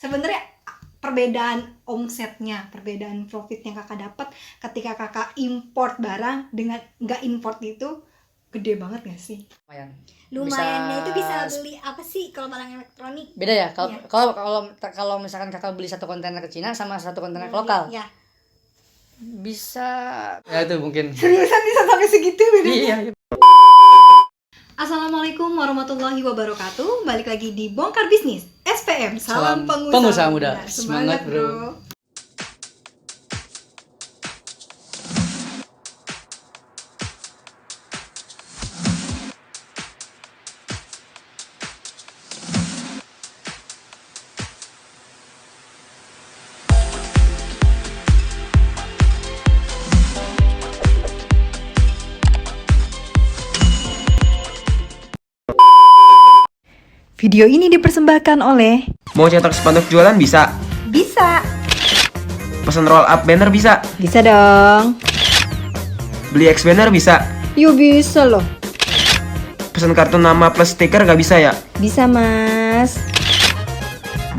sebenarnya perbedaan omsetnya, perbedaan profit yang kakak dapat ketika kakak import barang dengan nggak import itu gede banget gak sih? Lumayannya itu bisa beli apa sih kalau barang elektronik? Beda ya kalau Iya. kalau misalkan kakak beli satu kontainer ke Cina sama satu kontainer ke lokal. Ya. Bisa ya itu mungkin. Seriusan bisa sampai segitu bedanya? Iya. Assalamualaikum warahmatullahi wabarakatuh. Balik lagi di Bongkar Bisnis SPM. Salam Salam pengusaha pengusaha muda. muda. Semangat, bro. Video ini dipersembahkan oleh Mau cetak spanduk jualan bisa? Bisa. Pesan roll up banner bisa? Bisa dong. Beli X banner bisa? Yuk bisa loh. Pesan kartu nama plus stiker gak bisa ya? Bisa mas.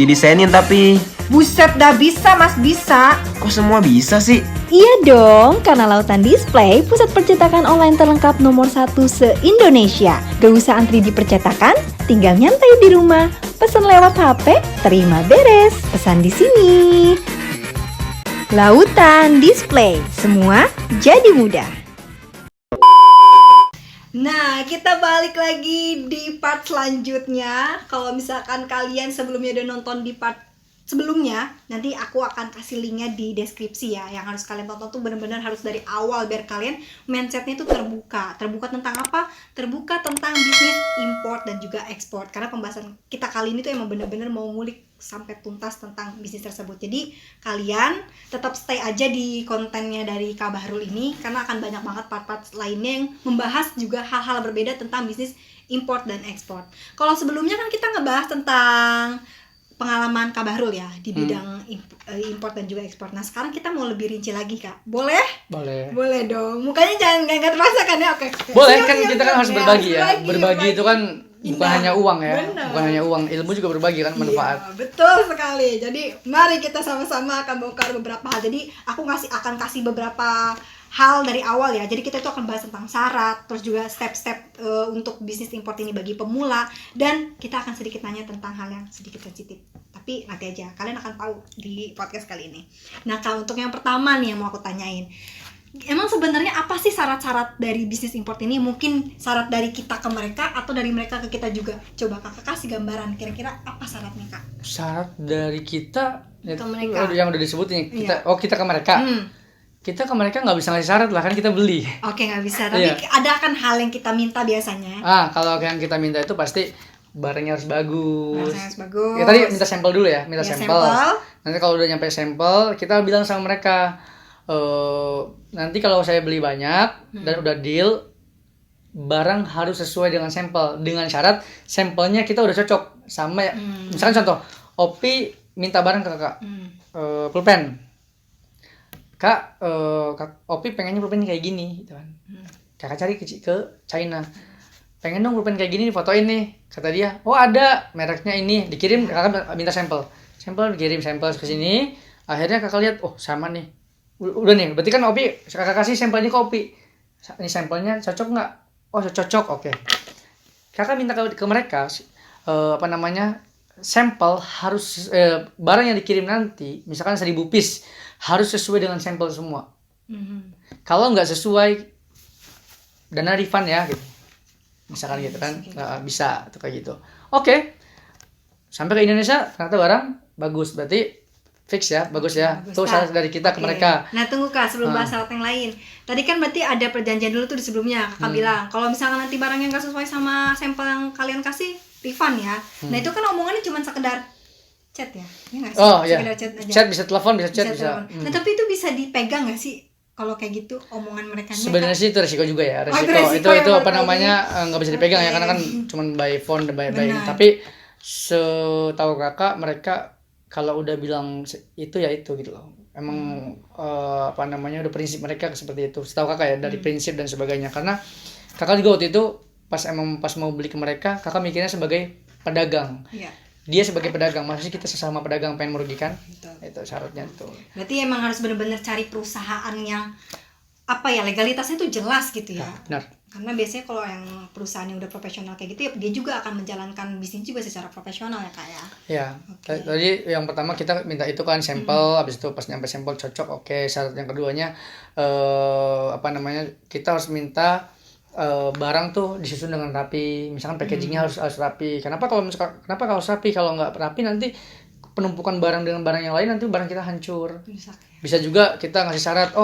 Didesainin tapi Buset dah bisa mas, bisa. kok semua bisa sih? Iya dong, karena Lautan Display, pusat percetakan online terlengkap nomor 1 se-Indonesia. Gak usah antri di percetakan, tinggal nyantai di rumah. Pesan lewat HP, terima beres. Pesan di sini. Lautan Display, semua jadi mudah. Nah, kita balik lagi di part selanjutnya. Kalau misalkan kalian sebelumnya udah nonton di part sebelumnya, nanti aku akan kasih linknya di deskripsi ya. Yang harus kalian tonton tuh benar-benar harus dari awal biar kalian mindsetnya itu terbuka. Terbuka tentang apa? Terbuka tentang bisnis import dan juga ekspor. Karena pembahasan kita kali ini tuh emang benar-benar mau ngulik sampai tuntas tentang bisnis tersebut. Jadi kalian tetap stay aja di kontennya dari Kak Bahrul ini, karena akan banyak banget part-part lainnya yang membahas juga hal-hal berbeda tentang bisnis import dan ekspor. Kalau sebelumnya kan kita ngebahas tentang pengalaman Kak Bahrul ya di bidang import dan juga ekspor. Nah sekarang kita mau lebih rinci lagi Kak. Boleh? Boleh. Boleh dong. Mukanya jangan nggak terasa kan ya? Oke. Boleh Siap, kan siap, kita kan siap. harus berbagi ya. Berbagi Berbagi itu kan bukan Indah. hanya uang ya. Benar. Bukan hanya uang, ilmu juga berbagi kan manfaat. Iya, betul sekali. Jadi mari kita sama-sama akan bongkar beberapa hal. Jadi aku akan kasih beberapa hal dari awal ya. Jadi kita itu akan bahas tentang syarat, terus juga step-step untuk bisnis import ini bagi pemula, dan kita akan sedikit nanya tentang hal yang sedikit sensitif. Tapi nanti aja, kalian akan tahu di podcast kali ini. Nah, Kak, untuk yang pertama nih yang mau aku tanyain. Emang sebenarnya apa sih syarat-syarat dari bisnis import ini? Mungkin syarat dari kita ke mereka atau dari mereka ke kita juga? Coba Kakak kasih gambaran kira-kira apa syaratnya, Kak? Syarat dari kita Ke mereka. yang udah disebutin kita Iya. kita ke mereka. Kita ke mereka nggak bisa ngasih syarat lah, kan kita beli. Oke, nggak bisa. Tapi Iya. ada kan hal yang kita minta biasanya. Kalau yang kita minta itu pasti barangnya harus bagus. Barangnya harus bagus. Ya, tadi minta sampel dulu ya, minta Ya, sampel. sampel. Nanti kalau udah nyampe sampel, kita bilang sama mereka, nanti kalau saya beli banyak dan udah deal, barang harus sesuai dengan sampel. Dengan syarat sampelnya kita udah cocok sama. Misalkan contoh, Opi minta barang ke kakak, pulpen. Kak, Opi pengennya pulpen kayak gini, gitu kan. Kakak cari ke China. Pengen dong pulpen kayak gini, difotoin nih. Kata dia, oh ada, mereknya ini. Dikirim, kakak minta sampel. Sampel dikirim sampel ke sini. Akhirnya kakak lihat, oh sama nih. Udah nih, berarti kan Opi, kakak kasih sampelnya ke Opi. Ini sampelnya cocok nggak? Oh cocok, oke. Kakak minta ke mereka, sampel harus, barang yang dikirim nanti, misalkan 1000 piece, harus sesuai dengan sampel semua. Kalau nggak sesuai, dana refund ya gitu. Misalkan gitu kan, bisa tuh kayak gitu. Oke. Sampai ke Indonesia ternyata barang bagus, berarti fix ya, bagus ya. Bagus, Tuh Kak. syarat dari kita ke Oke. mereka. Nah tunggu Kak, sebelum bahas syarat yang lain. Tadi kan berarti ada perjanjian dulu tuh di sebelumnya. Kakak bilang, kalau misalkan nanti barangnya nggak sesuai sama sampel yang kalian kasih, refund ya. Nah itu kan omongannya cuma sekedar chat ya? Iya nggak sih? Oh iya. Sekedar chat aja. Chat bisa telepon, bisa chat bisa. telepon. Nah tapi itu bisa dipegang nggak sih? Kalau kayak gitu omongan mereka Sebenarnya sih itu resiko juga ya. itu Resiko, resiko ya, itu apa berarti. namanya, nggak bisa dipegang ya, Oke. karena kan cuma by phone dan by Benar. tapi setahu kakak mereka kalau udah bilang itu ya itu gitu loh. Emang udah prinsip mereka seperti itu. Setahu kakak ya, dari prinsip dan sebagainya. Karena kakak juga waktu itu pas mau beli ke mereka, kakak mikirnya sebagai pedagang. Iya. dia sebagai pedagang, maksudnya kita sesama pedagang pengen merugikan. Betul. Itu syaratnya tuh. Berarti emang harus benar-benar cari perusahaan yang legalitasnya tuh jelas gitu ya. Benar. Karena biasanya kalau yang perusahaan yang udah profesional kayak gitu ya, dia juga akan menjalankan bisnis juga secara profesional ya Kak ya. Ya, Oke. tadi yang pertama kita minta itu kan sampel, habis itu pas nyampe sampel cocok, oke. Syarat yang keduanya kita harus minta barang tuh disusun dengan rapi, misalkan packagingnya harus rapi. Kenapa kalau harus rapi? Kalau nggak rapi nanti penumpukan barang dengan barang yang lain nanti barang kita hancur. Rusak ya. Bisa juga kita ngasih syarat,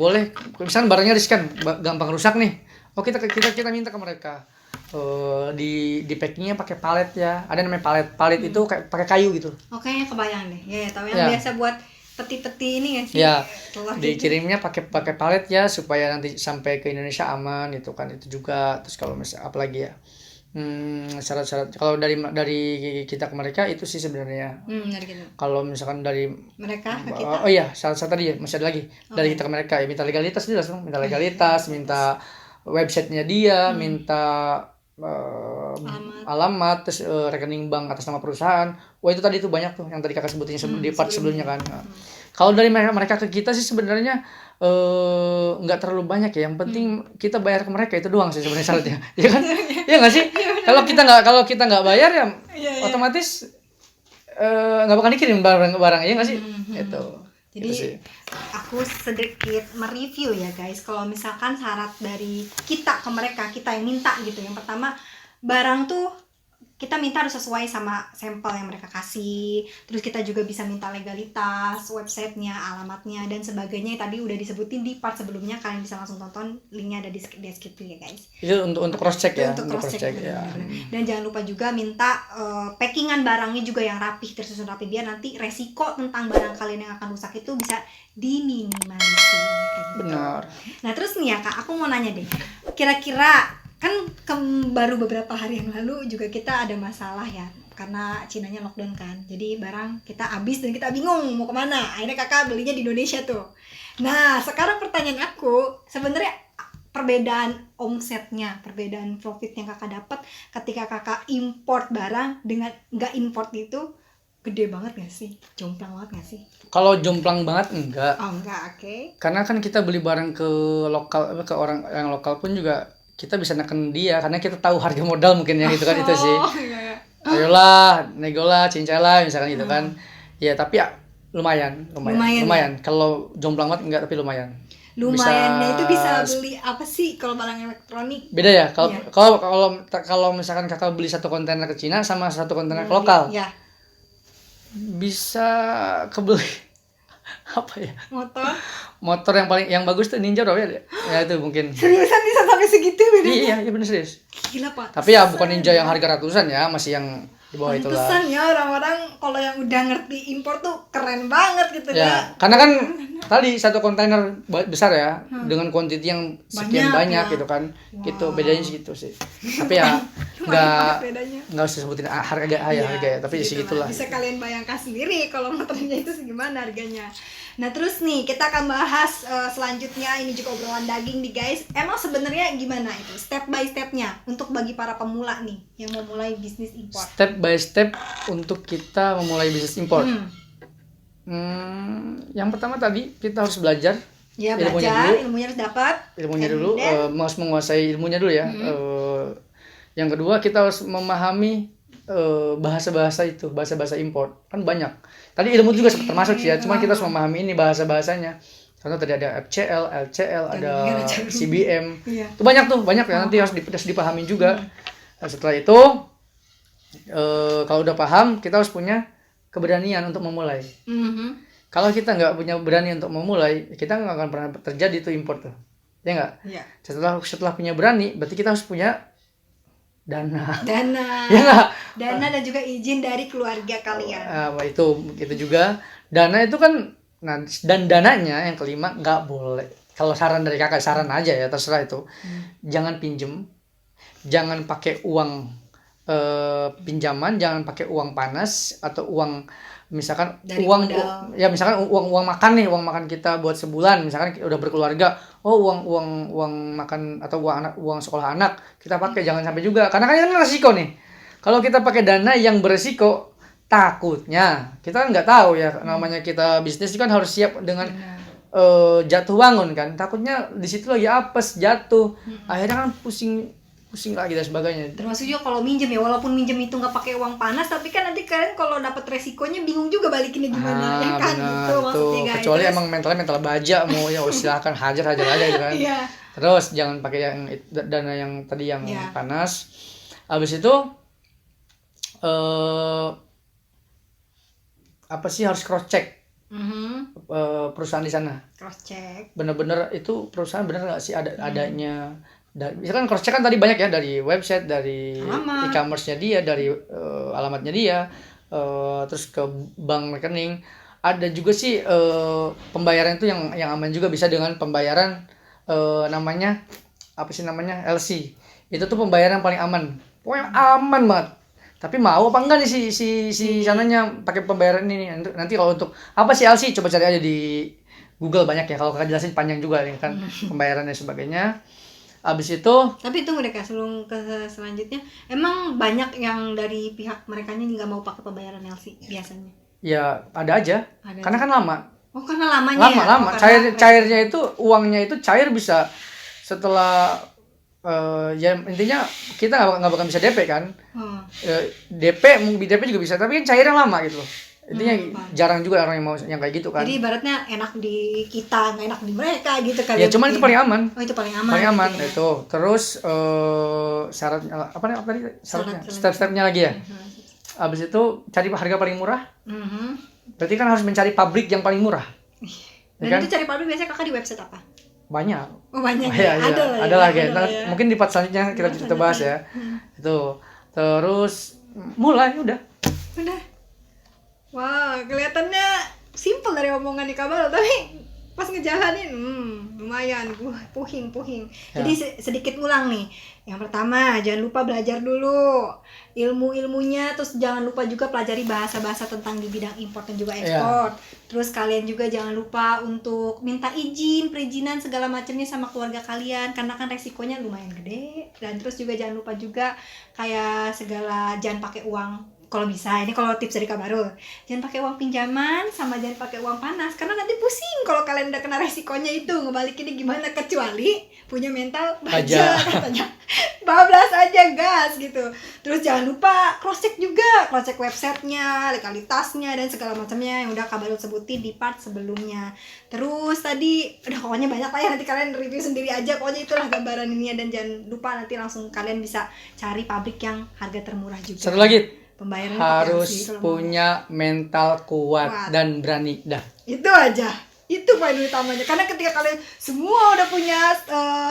boleh, misalkan barangnya riskan, gampang rusak nih. Kita minta ke mereka di packingnya pakai palet ya. Ada namanya palet itu kayak pakai kayu gitu. Oke, kebayang deh. Ya, tahu yang Ya. biasa buat peti-peti ini kan sih. Ya, Telur gitu. dikirimnya pakai palet ya supaya nanti sampai ke Indonesia aman gitu kan. Itu juga. Terus kalau misalnya apalagi ya, syarat-syarat kalau dari kita ke mereka itu sih sebenarnya. Benar gitu. Kalau misalkan dari Mereka ke kita. oh iya, syarat tadi ya masih ada lagi. Dari kita ke mereka ya minta legalitas jelas dong, minta legalitas, minta websitenya dia, minta alamat, terus rekening bank atas nama perusahaan. Wah itu tadi tuh banyak tuh yang tadi kakak sebutin di part sebelumnya kan. Nah, kalau dari mereka ke kita sih sebenarnya nggak terlalu banyak ya. Yang penting kita bayar ke mereka itu doang sih sebenarnya syaratnya. Ya kan? Iya nggak sih? Kalau kita nggak bayar ya otomatis nggak bakal dikirim barang ya nggak sih? Itu. Jadi Gitu sih. aku sedikit mereview ya guys. Kalau misalkan syarat dari kita ke mereka, kita yang minta gitu. Yang pertama, barang tuh kita minta harus sesuai sama sampel yang mereka kasih. Terus kita juga bisa minta legalitas, websitenya, alamatnya, dan sebagainya. Tadi udah disebutin di part sebelumnya. Kalian bisa langsung tonton, linknya ada di deskripsi ya guys. Itu untuk cross check ya. Untuk cross check ya. Dan jangan lupa juga minta packingan barangnya juga yang rapih, tersusun rapi, biar nanti resiko tentang barang kalian yang akan rusak itu bisa diminimalisir kayak gitu. Benar. Nah terus nih ya Kak, aku mau nanya deh, kira-kira kan baru beberapa hari yang lalu juga kita ada masalah ya karena Cinanya lockdown kan, jadi barang kita habis dan kita bingung mau kemana. Akhirnya kakak belinya di Indonesia tuh. Nah sekarang pertanyaan aku, sebenarnya perbedaan omsetnya, perbedaan profit yang kakak dapat ketika kakak import barang dengan nggak import itu gede banget gak sih? Jomplang banget gak sih? Kalau jomplang banget enggak. Oh enggak, oke. Karena kan kita beli barang ke orang yang lokal pun juga kita bisa neken dia karena kita tahu harga modal mungkin ya gitu kan. Itu sih. Iya. Ayolah, negolah, cincailah misalkan gitu kan. Ya tapi ya lumayan. Kalau jomplang banget enggak, tapi lumayan. Lumayannya itu bisa beli apa sih kalau barang elektronik? Beda ya. Iya. Kalau misalkan kakak beli satu kontainer ke Cina sama satu kontainer ke lokal, Ya, bisa kebeli apa ya? Motor yang bagus tuh Ninja berapa ya? Ya itu mungkin. seriusan bisa sampai segitu bedanya? Iya bener serius. Gila Pak. Tapi ya bukan Ninja yang harga ratusan ya, masih yang di bawah itulah. Pantesan ya orang-orang kalau yang udah ngerti impor tuh keren banget gitu Ya, Kak. karena kan tadi satu kontainer besar ya, dengan kuantiti yang sekian Banyak banyak ya. gitu kan. Gitu bedanya segitu sih. Tapi ya Bedanya. nggak usah sebutin harga ya, tapi segitulah. Bisa kalian bayangkan sendiri kalau motornya itu segimana harganya. Nah terus nih kita akan bahas selanjutnya, ini juga obrolan daging nih guys. Emang sebenarnya gimana itu step by stepnya untuk bagi para pemula nih yang mau mulai bisnis impor? Step by step untuk kita memulai bisnis impor. Yang pertama tadi kita harus belajar. Ya Ilmunya belajar, dulu. ilmunya harus dapat. Ilmunya And dulu, then- harus menguasai ilmunya dulu ya. Yang kedua kita harus memahami bahasa-bahasa itu, bahasa-bahasa impor kan banyak. Tadi ilmu juga termasuk sih ya, cuman kita harus memahami ini bahasa-bahasanya. Contoh tadi ada FCL, LCL, ada CBM. Iya. Itu banyak ya, nanti harus dipahami juga. Nah, setelah itu kalau udah paham, kita harus punya keberanian untuk memulai. Kalau kita nggak punya berani untuk memulai, kita nggak akan pernah terjadi tuh impor tuh, ya nggak? Iya. Setelah punya berani, berarti kita harus punya dana. Dana. Ya nggak? Dana dan juga izin dari keluarga kalian. Itu juga dana itu kan, nah, dan dananya yang kelima nggak boleh. Kalau saran dari kakak, saran aja ya, terserah itu. Jangan pinjem, jangan pakai uang pinjaman, jangan pakai uang panas atau uang misalkan Dari uang modal. ya misalkan uang makan nih, uang makan kita buat sebulan, misalkan udah berkeluarga, uang makan atau uang sekolah anak kita pakai, jangan sampai juga, karena kan ini resiko nih. Kalau kita pakai dana yang beresiko, takutnya kita kan nggak tahu ya, namanya kita bisnis kan harus siap dengan jatuh bangun kan. Takutnya di situ lagi apes, jatuh, akhirnya kan pusing lagi dan sebagainya. Termasuk juga kalau minjem ya, walaupun minjem itu nggak pakai uang panas, tapi kan nanti kalian kalau dapat resikonya bingung juga balikinnya gimana, ya kan? Benar, Itu maksudnya guys. kecuali Terus- emang mental baja, mau ya silakan hajar aja gitu kan. Iya. Terus jangan pakai yang dana yang tadi yang Iya. panas. Habis itu apa sih, harus cross check perusahaan di sana. Cross check. Bener-bener itu perusahaan bener nggak sih adanya. Misalkan cross check kan tadi banyak ya, dari website, dari Alamat. e-commerce-nya dia, dari alamatnya dia, terus ke bank rekening. Ada juga sih pembayaran itu yang aman juga, bisa dengan pembayaran namanya apa sih namanya, LC. Itu tuh pembayaran yang paling aman. Pokoknya aman banget. Tapi mau apa enggak nih si sananya pakai pembayaran ini? Nanti kalau untuk apa sih LC, coba cari aja di Google, banyak ya. Kalau kakak jelasin panjang juga nih kan pembayarannya sebagainya. Abis itu Tapi tunggu deh Kak, sebelum ke selanjutnya, emang banyak yang dari pihak mereka nggak mau pakai pembayaran LC biasanya? ya ada aja. Ada Karena kan lama. Oh, karena lamanya ya? Lama. Oh, karena- Cairnya itu, uangnya itu cair bisa setelah ya intinya kita nggak bakal bisa DP kan. Oh. DP juga bisa, tapi kan cair yang lama gitu loh. Intinya paham. jarang juga orang yang mau yang kayak gitu kan. Jadi ibaratnya enak di kita, nggak enak di mereka gitu kali. Ya cuman itu paling aman. Oh, itu paling aman. Paling aman gitu ya. itu. Terus syaratnya apa tadi? Syaratnya, Syarat- step-stepnya lagi ya. Habis itu cari harga paling murah. Mhm. Berarti kan harus mencari pabrik yang paling murah. Dan Ya kan? itu cari pabrik biasanya kakak di website apa? Banyak. Oh, banyak Iya, ya. Ada lah ya. ada lagi. ada lah Nah, ya. mungkin di part selanjutnya kita bahas ya. Itu. Terus mulai udah. Udah. Wah, kelihatannya simple dari omongan di kabar, tapi pas ngejalanin, lumayan, puhing. Ya. Jadi sedikit ulang nih. Yang pertama, jangan lupa belajar dulu ilmu-ilmunya, terus jangan lupa juga pelajari bahasa-bahasa tentang di bidang import dan juga ekspor. Terus kalian juga jangan lupa untuk minta perizinan segala macamnya sama keluarga kalian, karena kan resikonya lumayan gede. Dan terus juga jangan lupa juga kayak segala, jangan pakai uang. Kalau bisa, ini kalau tips dari Kak Barul, jangan pakai uang pinjaman sama jangan pakai uang panas, karena nanti pusing kalau kalian udah kena resikonya itu, ngebalikinnya gimana, kecuali punya mental baja katanya. Bablas aja gas gitu. Terus jangan lupa cross check juga, cross check websitenya, legalitasnya dan segala macamnya yang udah Kak Barul sebutin di part sebelumnya. Terus tadi udah pokoknya banyak lah ya, nanti kalian review sendiri aja, pokoknya itulah gambaran ini ya. Dan jangan lupa nanti langsung kalian bisa cari pabrik yang harga termurah juga. Satu lagi, Pembayaran pakai LC harus kalau mau. punya mental kuat Kuat. dan berani. Dah. Itu aja, itu poin utamanya. Karena ketika kalian semua udah punya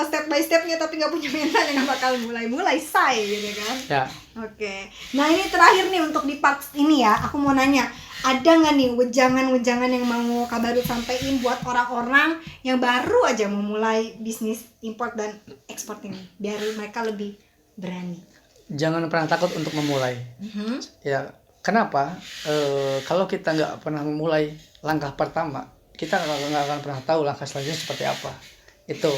step by stepnya tapi nggak punya mental, yang nggak bakal mulai say gitu kan. Ya. Oke, nah ini terakhir nih untuk di part ini ya, aku mau nanya, ada nggak nih wejangan-wejangan yang mau Kak Barul sampaikan buat orang-orang yang baru aja mau mulai bisnis import dan ekspor ini, biar mereka lebih berani. Jangan pernah takut untuk memulai. Ya, kenapa? Kalau kita nggak pernah memulai langkah pertama, kita nggak akan pernah tahu langkah selanjutnya seperti apa. Itu.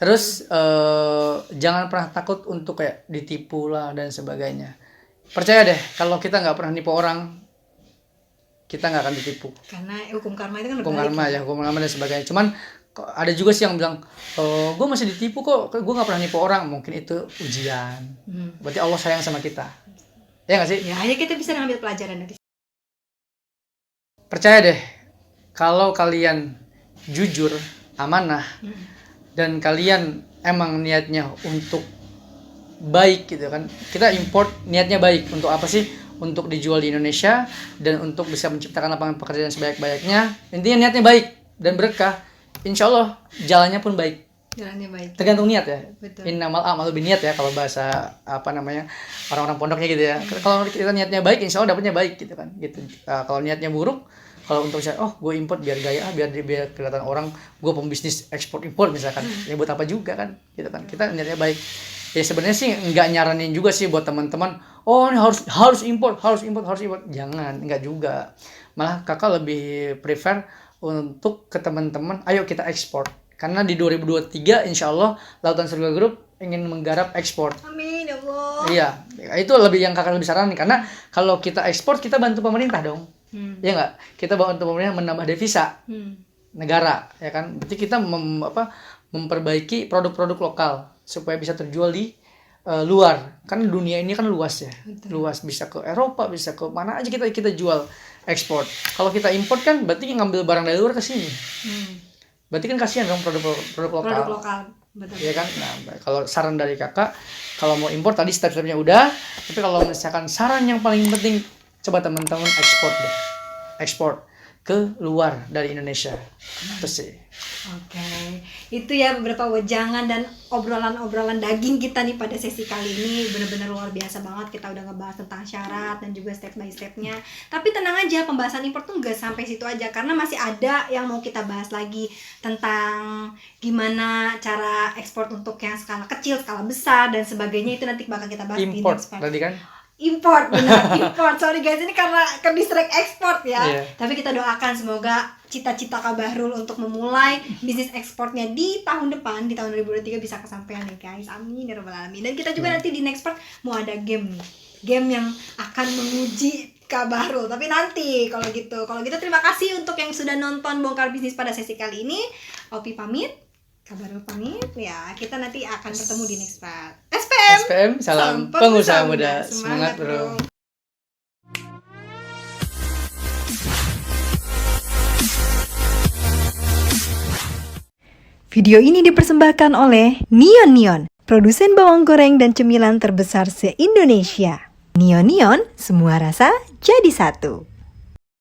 Terus jangan pernah takut untuk kayak ditipu lah dan sebagainya. Percaya deh, kalau kita nggak pernah nipu orang, kita nggak akan ditipu. Karena hukum karma itu kan Hukum berbalik. karma ya, hukum karma dan sebagainya. Cuman ada juga sih yang bilang, gue masih ditipu kok, gue nggak pernah nipu orang. Mungkin itu ujian. Berarti Allah sayang sama kita. Ya nggak sih? Ya, hanya kita bisa ngambil pelajaran dari situ. Percaya deh, kalau kalian jujur, amanah, dan kalian emang niatnya untuk baik gitu kan. Kita import niatnya baik untuk apa sih? Untuk dijual di Indonesia dan untuk bisa menciptakan lapangan pekerjaan sebaik-baiknya. Intinya niatnya baik dan berkah. Insya Allah jalannya pun baik. Jalannya baik. Tergantung niat ya. Betul. Innamal a'malu binniyat ya, kalau bahasa apa namanya orang-orang pondoknya gitu ya. Kalau kita niatnya baik, insya Allah dapatnya baik gitu kan. Gitu. Kalau niatnya buruk, kalau untuk saya, gue import biar gaya, biar kelihatan orang, gue pembisnis ekspor impor misalkan, ya buat apa juga kan, gitu kan. Kita niatnya baik. Ya sebenarnya sih nggak nyaranin juga sih buat teman-teman. Oh ini harus import. Jangan, nggak juga. Malah kakak lebih prefer untuk ke teman-teman, ayo kita ekspor. Karena di 2023 insya Allah Lautan Surga Group ingin menggarap ekspor. Amin ya Allah. Iya, Itu lebih yang kakak lebih saranin, karena kalau kita ekspor kita bantu pemerintah dong. Ya nggak? Kita bantu pemerintah menambah devisa negara, ya kan? Berarti kita memperbaiki produk-produk lokal supaya bisa terjual di luar. Kan dunia ini kan luas ya. Luas, bisa ke Eropa, bisa ke mana aja kita jual ekspor. Kalau kita import kan berarti ngambil barang dari luar ke sini. Berarti kan kasihan dong produk lokal. Produk lokal. Betul. Iya kan? Nah, kalau saran dari kakak, kalau mau impor tadi step-stepnya udah, tapi kalau misalkan saran yang paling penting, coba teman-teman ekspor ke luar dari Indonesia. Itu sih. Oke, itu ya beberapa wejangan dan obrolan-obrolan daging kita nih pada sesi kali ini. Benar-benar luar biasa banget, kita udah ngebahas tentang syarat dan juga step by stepnya. Tapi tenang aja, pembahasan impor tuh nggak sampai situ aja, karena masih ada yang mau kita bahas lagi tentang gimana cara ekspor untuk yang skala kecil, skala besar dan sebagainya. Itu nanti bakal kita bahas Import di next part. tadi kan? Import, benar, import. Sorry guys, ini karena ke distract ekspor ya. Iya. Tapi kita doakan semoga cita-cita Kak Bahrul untuk memulai bisnis ekspornya di tahun depan, di tahun 2023 bisa kesampaian ya guys. Amin ya rabbal alamin. Dan kita juga nanti di next part mau ada game nih. Game yang akan menguji Kak Bahrul. Tapi nanti kalau gitu terima kasih untuk yang sudah nonton Bongkar Bisnis pada sesi kali ini. Opi pamit, Kak Bahrul pamit ya. Kita nanti akan bertemu di next part. SPM, salam pengusaha muda. Semangat bro. Video ini dipersembahkan oleh Neon, produsen bawang goreng dan cemilan terbesar se-Indonesia. Neon, semua rasa jadi satu.